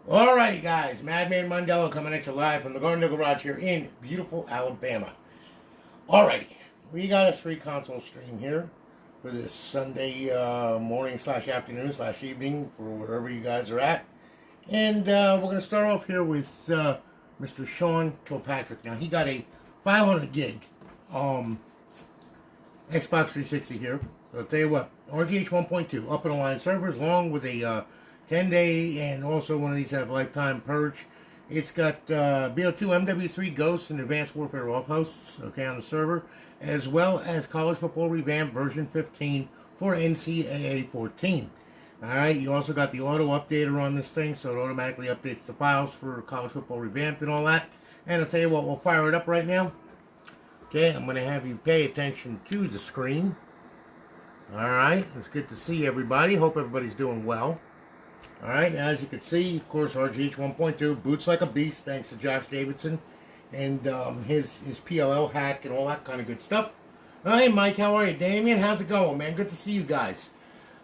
Alrighty, guys, Madman Mondello coming at you live from the Garden Garage here in beautiful Alabama. Alrighty, we got a free console stream here for this Sunday morning slash afternoon slash evening for wherever you guys are at. And we're going to start off here with Mr. Sean Kilpatrick. Now, he got a 500 gig Xbox 360 here. So I'll tell you what, RGH 1.2 up and line servers along with a 10-day and also one of these have lifetime purge. It's got BO2 MW3 Ghosts and Advanced Warfare off hosts, okay, on the server, as well as College Football Revamped version 15 for NCAA 14. Alright, you also got the auto updater on this thing, so it automatically updates the files for College Football Revamped and all that. And I'll tell you what, we'll fire it up right now. Okay, I'm going to have you pay attention to the screen. Alright, it's good to see everybody. Hope everybody's doing well. Alright, as you can see, of course, RGH 1.2, boots like a beast, thanks to Josh Davidson, and his PLL hack and all that kind of good stuff. Hey, Mike, how are you? Damien, how's it going, man? Good to see you guys.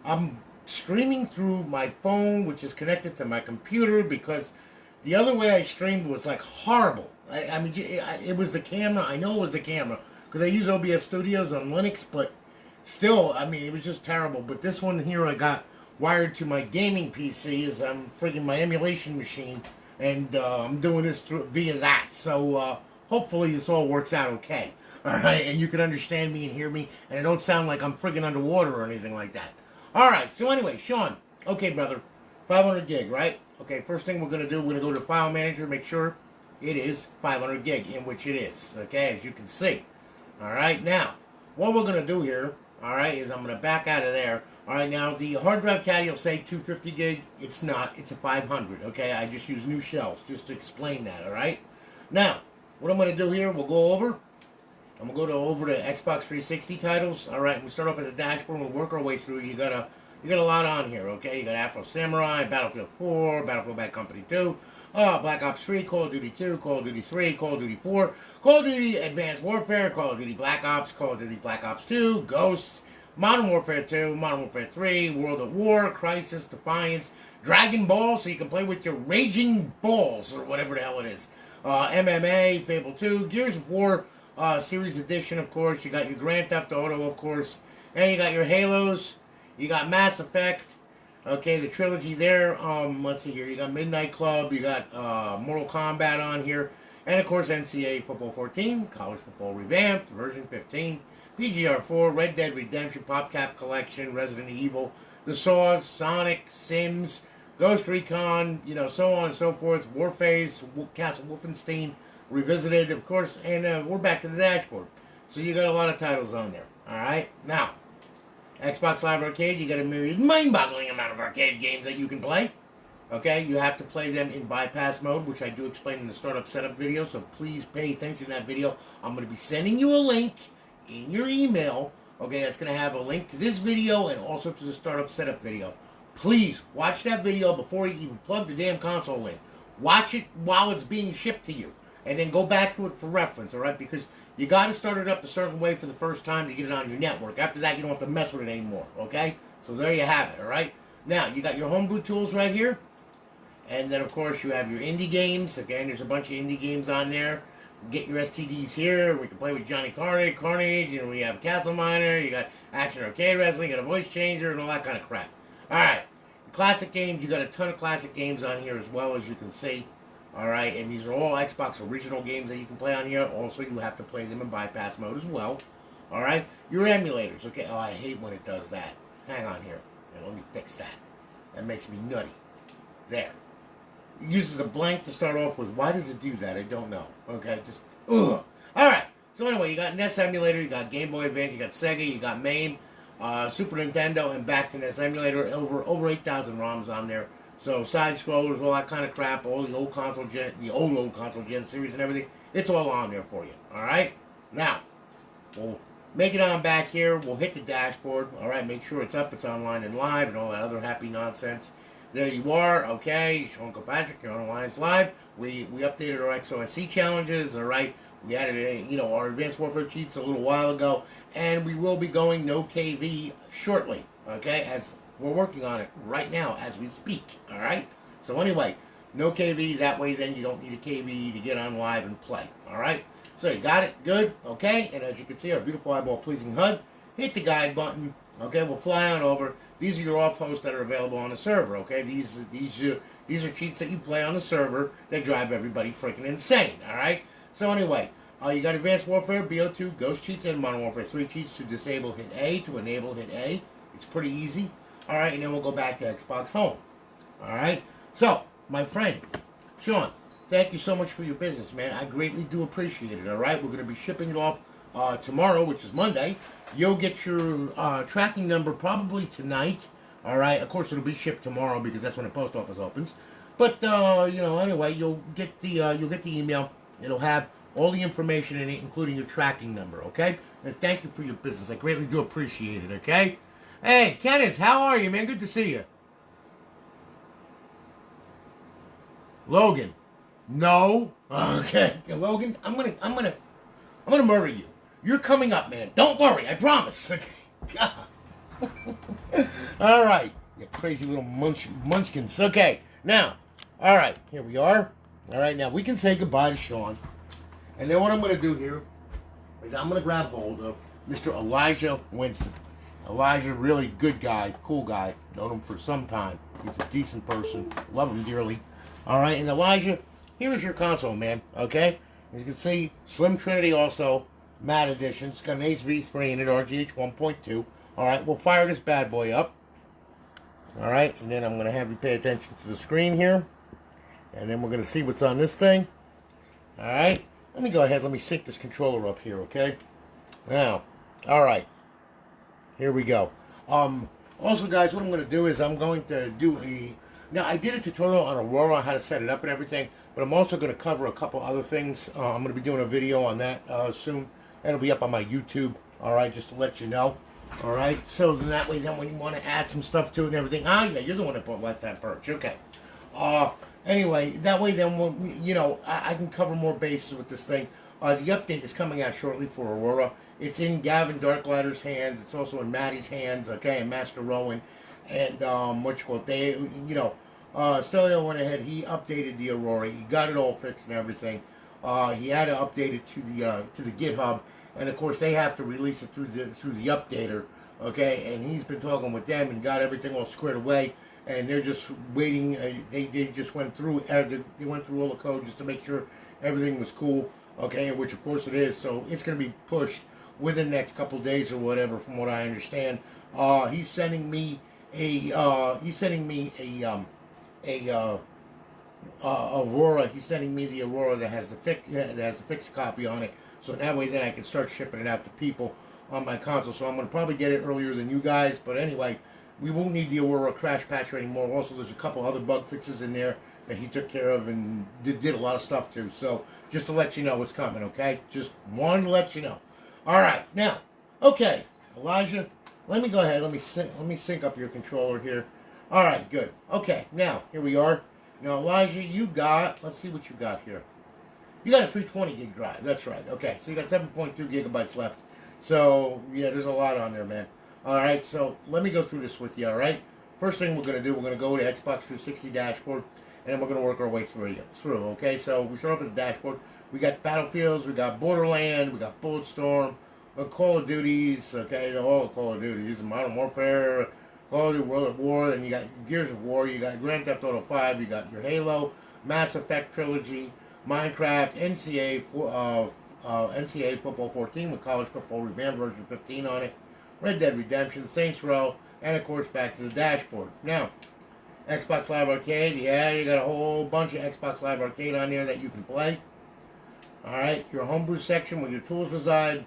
I'm streaming through my phone, which is connected to my computer, because the other way I streamed was, like, horrible. I mean, it was the camera. I know it was the camera, because I use OBS Studios on Linux, but still, I mean, it was just terrible. But this one here I got wired to my gaming PC as I'm friggin' my emulation machine, and I'm doing this via that. So hopefully this all works out okay. All right, and you can understand me and hear me, and I don't sound like I'm friggin' underwater or anything like that. All right. So anyway, Sean. Okay, brother. 500 gig, right? Okay. First thing we're gonna do, we're gonna go to File Manager, make sure it is 500 gig, in which it is. Okay, as you can see. All right. Now, what we're gonna do here, all right, is I'm gonna back out of there. Alright, now the hard drive caddy will say 250 gig. It's not. It's a 500. Okay, I just use new shells just to explain that. Alright? Now, what I'm going to do here, we'll go over. I'm going to go over to Xbox 360 titles. Alright, we start off at the dashboard and we'll work our way through. You got a lot on here, okay? You got Afro Samurai, Battlefield 4, Battlefield Bad Company 2, Black Ops 3, Call of Duty 2, Call of Duty 3, Call of Duty 4, Call of Duty Advanced Warfare, Call of Duty Black Ops, Call of Duty Black Ops 2, Ghosts, Modern Warfare 2, Modern Warfare 3, World at War, Crisis, Defiance, Dragon Ball, so you can play with your raging balls, or whatever the hell it is. MMA, Fable 2, Gears of War Series Edition, of course. You got your Grand Theft Auto, of course. And you got your Halos. You got Mass Effect. Okay, the trilogy there. Let's see here. You got Midnight Club. You got Mortal Kombat on here. And, of course, NCAA Football 14, College Football Revamped, version 15. PGR4, Red Dead Redemption, PopCap Collection, Resident Evil, The Saws, Sonic, Sims, Ghost Recon, you know, so on and so forth, Warface, Castle Wolfenstein, Revisited, of course, and we're back to the dashboard. So you got a lot of titles on there, alright? Now, Xbox Live Arcade, you got a myriad, mind-boggling amount of arcade games that you can play. Okay, you have to play them in bypass mode, which I do explain in the startup setup video, so please pay attention to that video. I'm going to be sending you a link in your email, okay, that's going to have a link to this video and also to the startup setup video. Please watch that video before you even plug the damn console in. Watch it while it's being shipped to you, and then go back to it for reference, all right? Because you got to start it up a certain way for the first time to get it on your network. After that, you don't have to mess with it anymore, okay? So there you have it, all right? Now, you got your homebrew tools right here, and then, of course, you have your indie games. Again, there's a bunch of indie games on there. Get your STDs here. We can play with Johnny Carnage, and we have Castle Miner. You got Action Arcade Wrestling, you got a voice changer, and all that kind of crap. Alright, classic games, you got a ton of classic games on here as well, as you can see. Alright, and these are all Xbox original games that you can play on here. Also, you have to play them in bypass mode as well. Alright, your emulators. Okay, oh, I hate when it does that. Hang on here. Let me fix that. That makes me nutty. There. It uses a blank to start off with. Why does it do that? I don't know. Okay, just, ugh. Alright, so anyway, you got NES emulator, you got Game Boy Advance, you got Sega, you got MAME, Super Nintendo, and back to NES emulator. Over 8,000 ROMs on there. So side scrollers, all that kind of crap, all the old console gen, old console gen series and everything. It's all on there for you. Alright? Now, we'll make it on back here. We'll hit the dashboard. Alright, make sure it's up, it's online and live, and all that other happy nonsense. There you are, okay, Sean Kilpatrick, you're on Alliance Live. We updated our XOSC challenges, alright. We added, our Advanced Warfare cheats a little while ago, and we will be going no KV shortly, okay, as we're working on it right now as we speak, alright. So anyway, No KV, that way then you don't need a KV to get on live and play. Alright? So you got it? Good? Okay? And as you can see, our beautiful eyeball pleasing HUD. Hit the guide button. Okay, we'll fly on over. These are your off hosts that are available on the server. Okay, these are cheats that you play on the server that drive everybody freaking insane. All right. So anyway, you got Advanced Warfare, BO2, Ghost cheats, and Modern Warfare 3 cheats to disable hit A, to enable hit A. It's pretty easy. All right, and then we'll go back to Xbox Home. All right. So my friend Sean, thank you so much for your business, man. I greatly do appreciate it. All right, we're going to be shipping it off tomorrow, which is Monday. You'll get your tracking number probably tonight. All right. Of course, it'll be shipped tomorrow because that's when the post office opens. But anyway, you'll get the email. It'll have all the information in it, including your tracking number. Okay. And thank you for your business. I greatly do appreciate it. Okay. Hey, Kenneth, how are you, man? Good to see you. Logan, no. Okay, Logan, I'm gonna murder you. You're coming up, man. Don't worry, I promise. Okay. All right, you crazy little munchkins. Okay, now, all right, here we are. All right, now we can say goodbye to Sean, and then what I'm gonna do here is I'm gonna grab hold of Mr. Elijah Winston. Elijah, really good guy, cool guy. Known him for some time. He's a decent person. Love him dearly. All right, and Elijah, here's your console, man. Okay, as you can see, Slim Trinity also. Matte edition. It's got an Ace V3 in it, RGH 1.2. Alright, we'll fire this bad boy up. Alright, and then I'm going to have you pay attention to the screen here. And then we're going to see what's on this thing. Alright, let me go ahead, let me sync this controller up here, okay? Now, alright, here we go. Also, guys, what I'm going to do is I'm going to do a... Now, I did a tutorial on Aurora on how to set it up and everything, but I'm also going to cover a couple other things. I'm going to be doing a video on that soon. It'll be up on my YouTube, all right, just to let you know, all right? So then that way, then when you want to add some stuff to it and everything, yeah, you're the one that bought Lifetime Perks, okay. Anyway, that way then, I can cover more bases with this thing. The update is coming out shortly for Aurora. It's in Gavin Darklighter's hands. It's also in Maddie's hands, okay, and Master Rowan. And, Stelio went ahead, he updated the Aurora. He got it all fixed and everything. He had to update it to the GitHub. And of course, they have to release it through the updater, okay? And he's been talking with them and got everything all squared away. And they're just waiting. They just went through. They went through all the code just to make sure everything was cool, okay? Which of course it is. So it's going to be pushed within the next couple of days or whatever, from what I understand. He's sending me Aurora. He's sending me the Aurora that has the fixed copy on it. So that way, then I can start shipping it out to people on my console. So I'm going to probably get it earlier than you guys. But anyway, we won't need the Aurora crash patcher anymore. Also, there's a couple other bug fixes in there that he took care of and did a lot of stuff too. So just to let you know what's coming, okay? Just wanted to let you know. All right, now, okay, Elijah, let me go ahead. Let me sync up your controller here. All right, good. Okay, now here we are. Now, Elijah, you got. Let's see what you got here. You got a 320 gig drive. That's right. Okay, so you got 7.2 gigabytes left. So, yeah, there's a lot on there, man. All right, so let me go through this with you, all right? First thing we're going to do, we're going to go to Xbox 360 dashboard, and then we're going to work our way through, okay? So we start off with the dashboard. We got Battlefields, we got Borderlands, we got Bulletstorm, Call of Duties, okay? All the Call of Duties, Modern Warfare, Call of Duty World at War, then you got Gears of War, you got Grand Theft Auto 5, you got your Halo, Mass Effect Trilogy, Minecraft, NCAA Football 14 with College Football Revamp version 15 on it, Red Dead Redemption, Saints Row, and of course back to the dashboard. Now, Xbox Live Arcade, yeah, you got a whole bunch of Xbox Live Arcade on there that you can play. Alright, your homebrew section where your tools reside.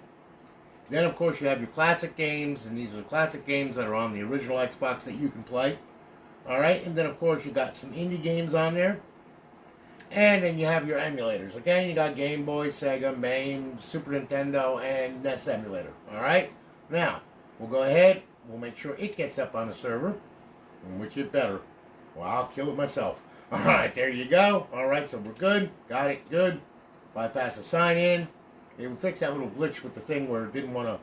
Then of course you have your classic games, and these are the classic games that are on the original Xbox that you can play. Alright, and then of course you got some indie games on there. And then you have your emulators, okay? You got Game Boy, Sega, MAME, Super Nintendo, and NES emulator, alright? Now, we'll go ahead, we'll make sure it gets up on the server, and which it better. Well, I'll kill it myself. Alright, there you go. Alright, so we're good. Got it, good. Bypass the sign-in. It would fix that little glitch with the thing where it didn't want to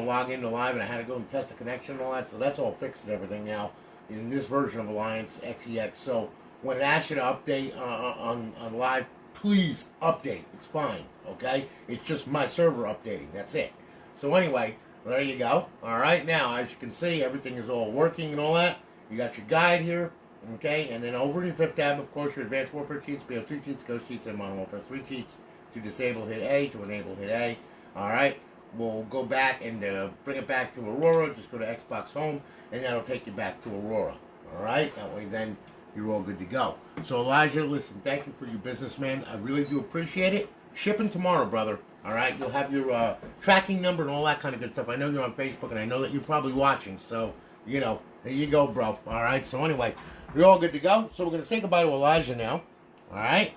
log into live, and I had to go and test the connection and all that, so that's all fixed and everything now in this version of Alliance XEX. So when it asks you to update on live, please update. It's fine, okay? It's just my server updating. That's it. So anyway, there you go. All right, now as you can see, everything is all working and all that. You got your guide here, okay? And then over in your fifth tab, of course, your Advanced Warfare cheats, BO2 cheats, Ghost cheats, and Modern Warfare 3 cheats. To disable, hit A. To enable, hit A. All right. We'll go back and bring it back to Aurora. Just go to Xbox Home, and that'll take you back to Aurora. All right? That way, then you're all good to go. So, Elijah, listen, thank you for your business, man. I really do appreciate it. Shipping tomorrow, brother. All right? You'll have your tracking number and all that kind of good stuff. I know you're on Facebook, and I know that you're probably watching. So, you know, there you go, bro. All right? So, anyway, you're all good to go. So, we're going to say goodbye to Elijah now. All right?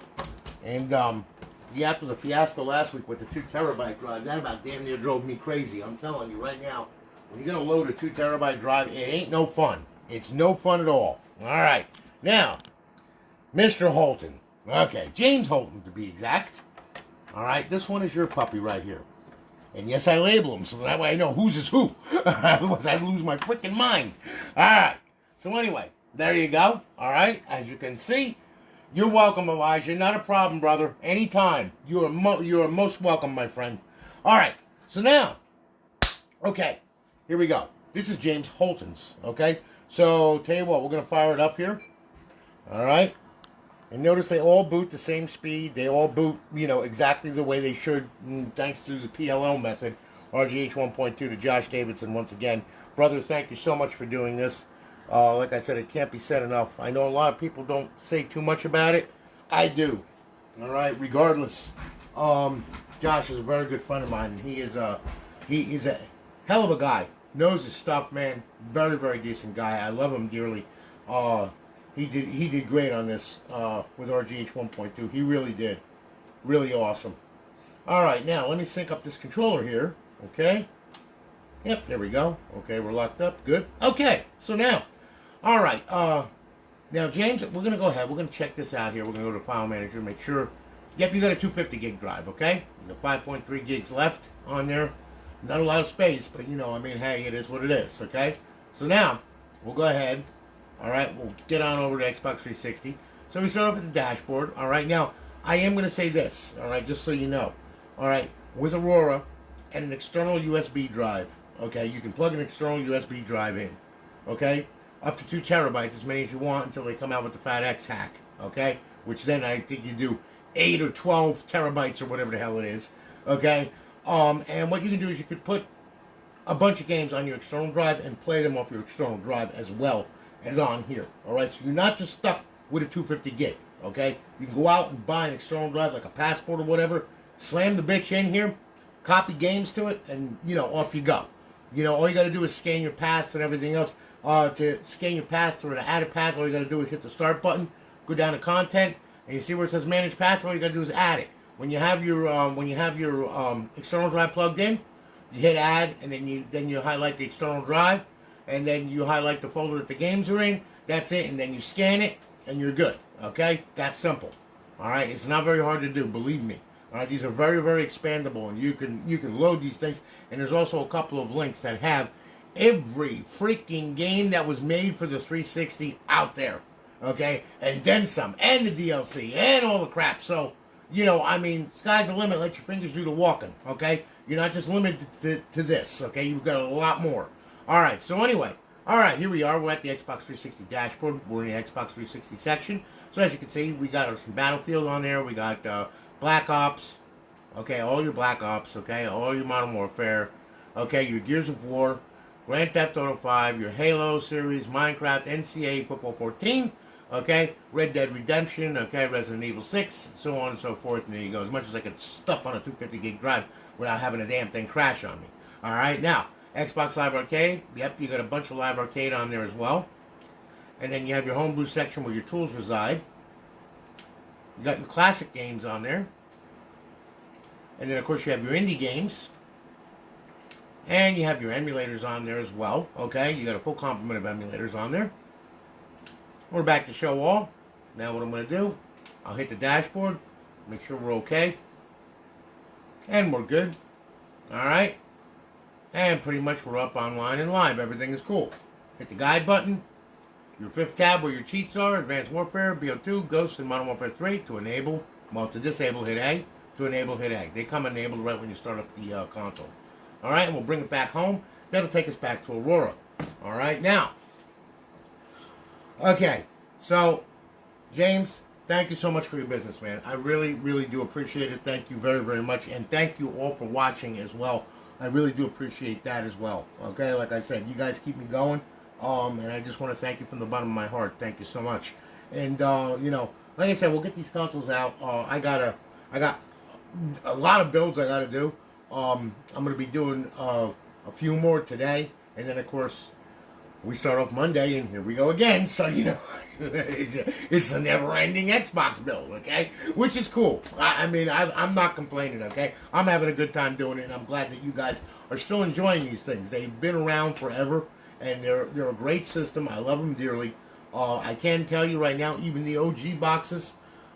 And, yeah, after the fiasco last week with the 2 terabyte drive, that about damn near drove me crazy. I'm telling you right now, when you're going to load a 2 terabyte drive, it ain't no fun. It's no fun at all. All right. Now, Mr. Holton. Okay, James Holton to be exact. All right, this one is your puppy right here. And yes, I label them so that way I know whose is who. Otherwise, I'd lose my freaking mind. All right. So anyway, there you go. All right. As you can see, you're welcome, Elijah. Not a problem, brother. Anytime. You are most welcome, my friend. All right. So now, okay, here we go. This is James Holton's, okay? So, tell you what, we're going to fire it up here. All right? And notice they all boot the same speed. They all boot, you know, exactly the way they should, thanks to the PLL method. RGH 1.2 to Josh Davidson once again. Brother, thank you so much for doing this. Like I said, it can't be said enough. I know a lot of people don't say too much about it. I do. All right. Regardless, Josh is a very good friend of mine. He is a hell of a guy. Knows his stuff, man. Very, very decent guy. I love him dearly. He did great on this with RGH 1.2. He really did. Really awesome. All right. Now let me sync up this controller here. Okay. Yep. There we go. Okay. We're locked up. Good. Okay. So now. All right, now James, we're going to go ahead. We're going to check this out here. We're going to go to File Manager, make sure. Yep, you got a 250 gig drive, okay? You got 5.3 gigs left on there. Not a lot of space, but you know, I mean, hey, it is what it is, okay? So now, we'll go ahead. All right, we'll get on over to Xbox 360. So we start off at the dashboard. All right, now, I am going to say this, all right, just so you know. All right, with Aurora and an external USB drive, okay? You can plug an external USB drive in, okay? Up to 2 terabytes, as many as you want, until they come out with the FATX hack, okay? Which then I think you do 8 or 12 terabytes or whatever the hell it is, okay? And what you can do is you could put a bunch of games on your external drive and play them off your external drive as well as on here, all right? So you're not just stuck with a 250 gig, okay? You can go out and buy an external drive like a Passport or whatever, slam the bitch in here, copy games to it, and, you know, off you go. You know, all you got to do is scan your paths and everything else. To scan your path or to add a path, all you got to do is hit the start button, go down to content, and you see where it says manage path. All you got to do is add it. When you have your external drive plugged in, you hit add, and then you highlight the external drive, and then you highlight the folder that the games are in. That's it, and then you scan it, and you're good. Okay, that's simple. All right, it's not very hard to do, believe me. All right, these are very, very expandable, and you can load these things. And there's also a couple of links that have every freaking game that was made for the 360 out there, okay? And then some, and the DLC, and all the crap. So, you know, I mean, sky's the limit. Let your fingers do the walking, okay? You're not just limited to this, okay? You've got a lot more. All right, so anyway, all right, here we are. We're at the Xbox 360 dashboard. We're in the Xbox 360 section. So as you can see, we got some Battlefield on there. We got Black Ops, okay, all your Black Ops, okay, all your Modern Warfare, okay, your Gears of War, Grand Theft Auto 5, your Halo series, Minecraft, NCAA Football 14, okay, Red Dead Redemption, okay, Resident Evil 6, so on and so forth, and there you go. As much as I could stuff on a 250 gig drive without having a damn thing crash on me. All right, now, Xbox Live Arcade, yep, you got a bunch of Live Arcade on there as well. And then you have your homebrew section where your tools reside. You got your classic games on there. And then, of course, you have your indie games. And you have your emulators on there as well, okay? You got a full complement of emulators on there. We're back to show all. Now what I'm going to do, I'll hit the dashboard, make sure we're okay. And we're good. Alright? And pretty much we're up online and live. Everything is cool. Hit the guide button. Your fifth tab where your cheats are, Advanced Warfare, BO2, Ghost, and Modern Warfare 3. To disable, hit A. To enable, hit A. They come enabled right when you start up the console. Alright, and we'll bring it back home. That'll take us back to Aurora. Alright, now. Okay, so, James, thank you so much for your business, man. I really, really do appreciate it. Thank you very, very much. And thank you all for watching as well. I really do appreciate that as well. Okay, like I said, you guys keep me going. And I just want to thank you from the bottom of my heart. Thank you so much. And, you know, like I said, we'll get these consoles out. I got a lot of builds I got to do. I'm going to be doing a few more today. And then, of course, we start off Monday, and here we go again. So, you know, it's a never-ending Xbox build, okay? Which is cool. I mean, I'm not complaining, okay? I'm having a good time doing it, and I'm glad that you guys are still enjoying these things. They've been around forever, and they're a great system. I love them dearly. I can tell you right now, even the OG boxes,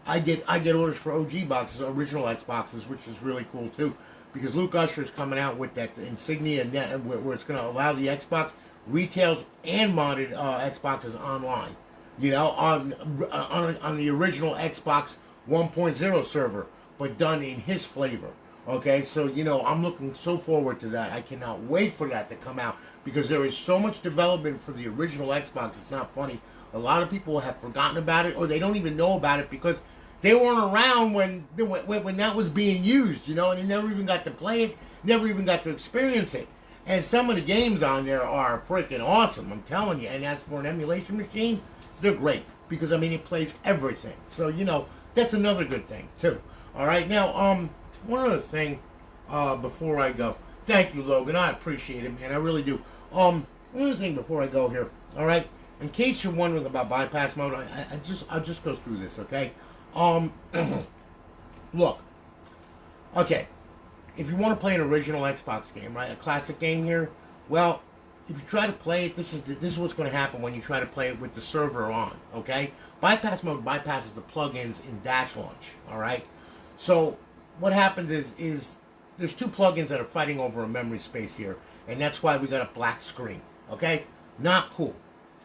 I get orders for OG boxes, original Xboxes, which is really cool, too. Because Luke Usher is coming out with that Insignia net, where it's going to allow the Xbox retails and modded Xboxes online, you know, on the original Xbox 1.0 server, but done in his flavor. Okay, so you know, I'm looking so forward to that. I cannot wait for that to come out because there is so much development for the original Xbox. It's not funny. A lot of people have forgotten about it, or they don't even know about it because they weren't around when that was being used, you know, and they never even got to play it, never even got to experience it. And some of the games on there are freaking awesome, I'm telling you. And as for an emulation machine, they're great. Because, I mean, it plays everything. So, you know, that's another good thing, too. All right, now, one other thing before I go. Thank you, Logan. I appreciate it, man. I really do. One other thing before I go here. All right, in case you're wondering about bypass mode, I'll just go through this, okay? Look. Okay. If you want to play an original Xbox game, right, a classic game here, well, if you try to play it, this is what's going to happen when you try to play it with the server on, okay? Bypass mode bypasses the plugins in Dash Launch, all right? So what happens is there's two plugins that are fighting over a memory space here, and that's why we got a black screen, okay? Not cool,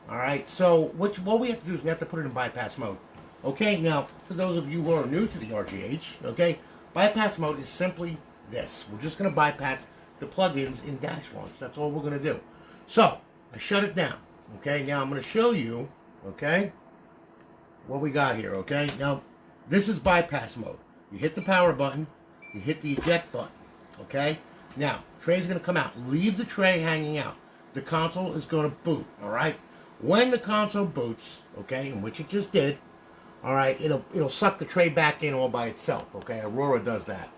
all right? So what we have to do is we have to put it in bypass mode, okay? Now, for those of you who are new to the RGH, okay, bypass mode is simply this. We're just going to bypass the plugins in Dash Launch. That's all we're going to do. So, I shut it down. Okay, now I'm going to show you, okay, what we got here, okay? Now, this is bypass mode. You hit the power button, you hit the eject button, okay? Now, tray's going to come out. Leave the tray hanging out. The console is going to boot, all right? When the console boots, okay, in which it just did, all right, it'll suck the tray back in all by itself, okay? Aurora does that,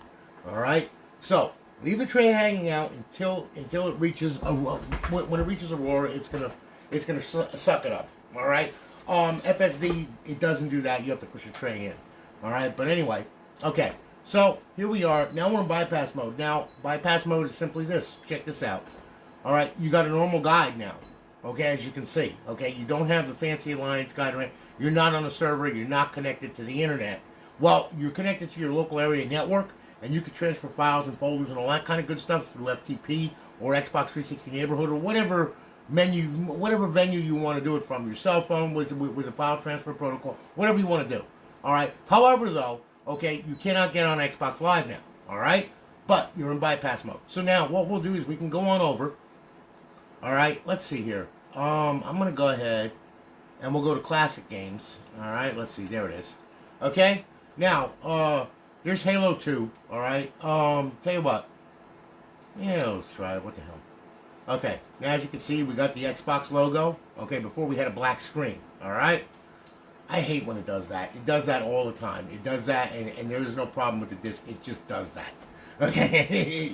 all right? So, leave the tray hanging out until it reaches when it reaches Aurora, it's gonna suck it up. All right. FSD, it doesn't do that. You have to push the tray in. All right. But anyway, okay. So here we are. Now we're in bypass mode. Now bypass mode is simply this. Check this out. All right. You got a normal guide now. Okay, as you can see. Okay, you don't have the fancy Alliance guide. Right? You're not on a server. You're not connected to the internet. Well, you're connected to your local area network. And you can transfer files and folders and all that kind of good stuff through FTP or Xbox 360 Neighborhood or whatever venue you want to do it from, your cell phone with a file transfer protocol, whatever you want to do. All right. However, though, okay, you cannot get on Xbox Live now. All right, but you're in bypass mode. So now what we'll do is we can go on over. All right. Let's see here. I'm gonna go ahead and we'll go to classic games. All right. Let's see. There it is. Okay. Now, there's Halo 2, alright? Tell you what. Yeah, let's try it. What the hell? Okay, now as you can see, we got the Xbox logo. Okay, before we had a black screen, alright? I hate when it does that. It does that all the time. It does that, and there is no problem with the disc. It just does that. Okay?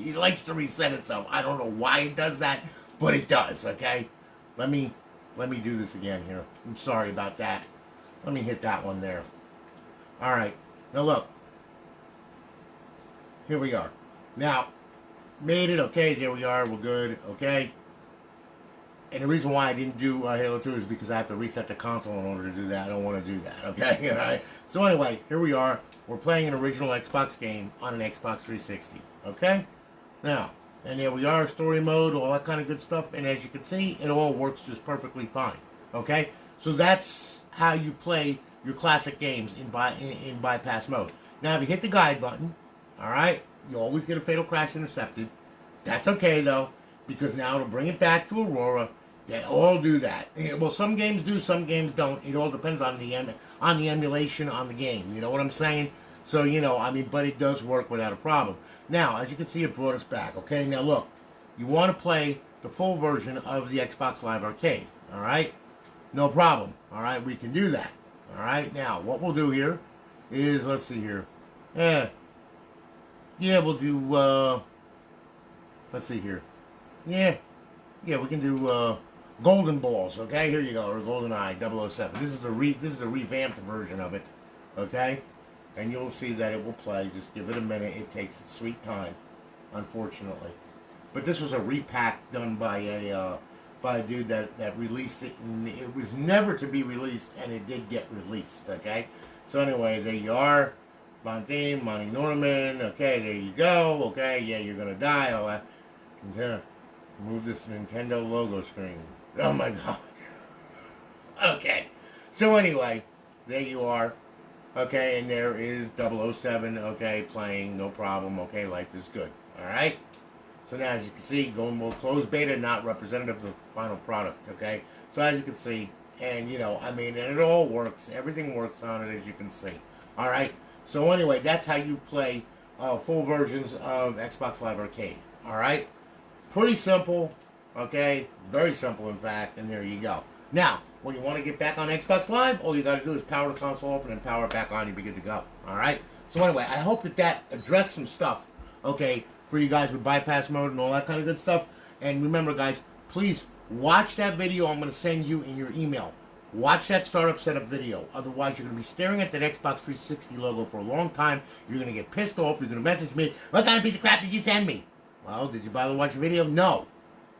It likes to reset itself. I don't know why it does that, but it does, okay? Let me do this again here. I'm sorry about that. Let me hit that one there. Alright, now look. Here we are. Now, made it, okay, there we are, we're good, okay? And the reason why I didn't do Halo 2 is because I have to reset the console in order to do that. I don't want to do that, okay? All right? So anyway, here we are. We're playing an original Xbox game on an Xbox 360, okay? Now, and there we are, story mode, all that kind of good stuff. And as you can see, it all works just perfectly fine, okay? So that's how you play your classic games in bypass mode. Now, if you hit the guide button, all right, you always get a fatal crash intercepted. That's okay though, because now it'll bring it back to Aurora. They all do that. Well, some games do, some games don't. It all depends on the emulation on the game. You know what I'm saying? So, you know, I mean, but it does work without a problem. Now, as you can see, it brought us back. Okay, now look, you want to play the full version of the Xbox Live Arcade. All right, no problem. All right, we can do that. All right, now what we'll do here is, let's see here. Yeah, we'll do. Let's see here. Yeah, we can do Golden Balls. Okay, here you go, or Golden Eye 007. This is the revamped version of it. Okay, and you'll see that it will play. Just give it a minute. It takes its sweet time, unfortunately. But this was a repack done by a dude that released it, and it was never to be released, and it did get released. Okay, so anyway, there you are. Funday, Monty Norman. Okay, there you go. Okay, yeah, you're gonna die. All that. Move this Nintendo logo screen. Oh my god. Okay. So anyway, there you are. Okay, and there is 007. Okay, playing, no problem. Okay, life is good. Alright? So now, as you can see, Golden closed beta, not representative of the final product. Okay? So as you can see, and you know, I mean, and it all works. Everything works on it, as you can see. Alright? So anyway, that's how you play full versions of Xbox Live Arcade. Alright? Pretty simple, okay? Very simple, in fact, and there you go. Now, when you want to get back on Xbox Live, all you got to do is power the console open and power it back on, you'll be good to go. Alright? So anyway, I hope that addressed some stuff, okay, for you guys with bypass mode and all that kind of good stuff. And remember, guys, please watch that video I'm going to send you in your email. Watch that startup setup video. Otherwise, you're going to be staring at that Xbox 360 logo for a long time. You're going to get pissed off. You're going to message me, what kind of piece of crap did you send me? Well, did you bother to watch the video? No.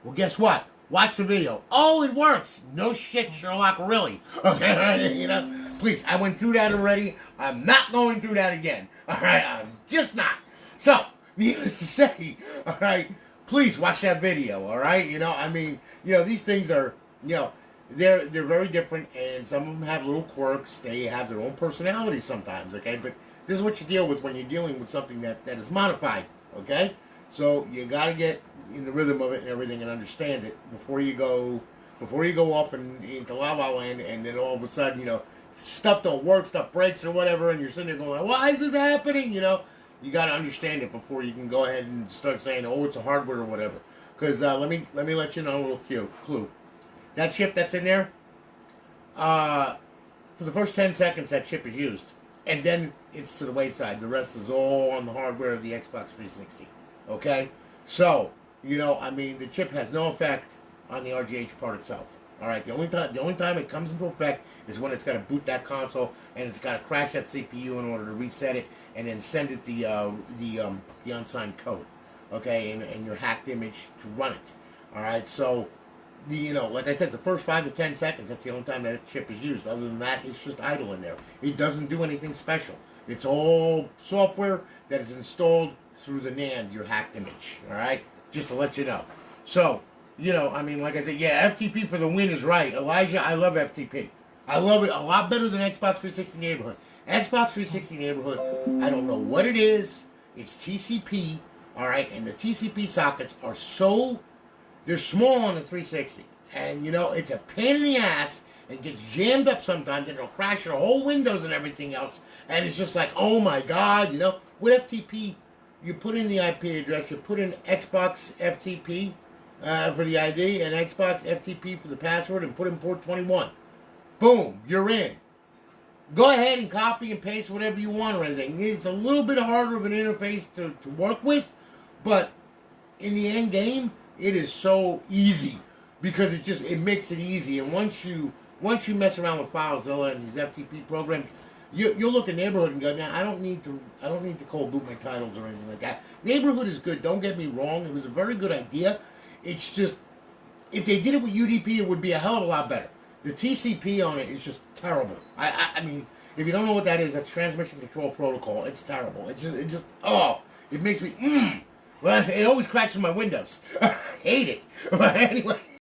Well, guess what? Watch the video. Oh, it works. No shit, Sherlock, really. Okay, you know? Please, I went through that already. I'm not going through that again. All right, I'm just not. So, needless to say, all right, please watch that video, all right? You know, I mean, you know, these things are, you know, they're very different, and some of them have little quirks. They have their own personality sometimes, okay? But this is what you deal with when you're dealing with something that is modified, okay? So you got to get in the rhythm of it and everything and understand it before you go off into La La Land, and then all of a sudden, you know, stuff don't work, stuff breaks or whatever, and you're sitting there going, why is this happening? You know, you got to understand it before you can go ahead and start saying, oh, it's a hardware or whatever. Because let me let you know a little clue. That chip that's in there, for the first 10 seconds, that chip is used, and then it's to the wayside. The rest is all on the hardware of the Xbox 360. Okay, so you know, I mean, the chip has no effect on the RGH part itself. All right, the only time it comes into effect is when it's got to boot that console and it's got to crash that CPU in order to reset it and then send it the unsigned code. Okay, and your hacked image to run it. All right, so you know, like I said, the first 5 to 10 seconds, that's the only time that chip is used. Other than that, it's just idle in there. It doesn't do anything special. It's all software that is installed through the NAND, your hacked image, all right? Just to let you know. So, you know, I mean, like I said, yeah, FTP for the win is right. Elijah, I love FTP. I love it a lot better than Xbox 360 Neighborhood. Xbox 360 Neighborhood, I don't know what it is. It's TCP, all right? And the TCP sockets are they're small on the 360. And, you know, it's a pain in the ass. It gets jammed up sometimes, and it'll crash your whole Windows and everything else. And it's just like, oh my God, you know? With FTP, you put in the IP address, you put in Xbox FTP for the ID, and Xbox FTP for the password, and put in port 21. Boom, you're in. Go ahead and copy and paste whatever you want or anything. It's a little bit harder of an interface to work with, but in the end game, it is so easy because it makes it easy. And once you mess around with FileZilla and these FTP programs, you'll look at Neighborhood and go, now I don't need to cold boot my titles or anything like that. Neighborhood is good. Don't get me wrong. It was a very good idea. It's just, if they did it with UDP, it would be a hell of a lot better. The TCP on it is just terrible. I mean, if you don't know what that is, that's Transmission Control Protocol. It's terrible. It makes me, Well, it always crashes my Windows. I hate it. But anyway,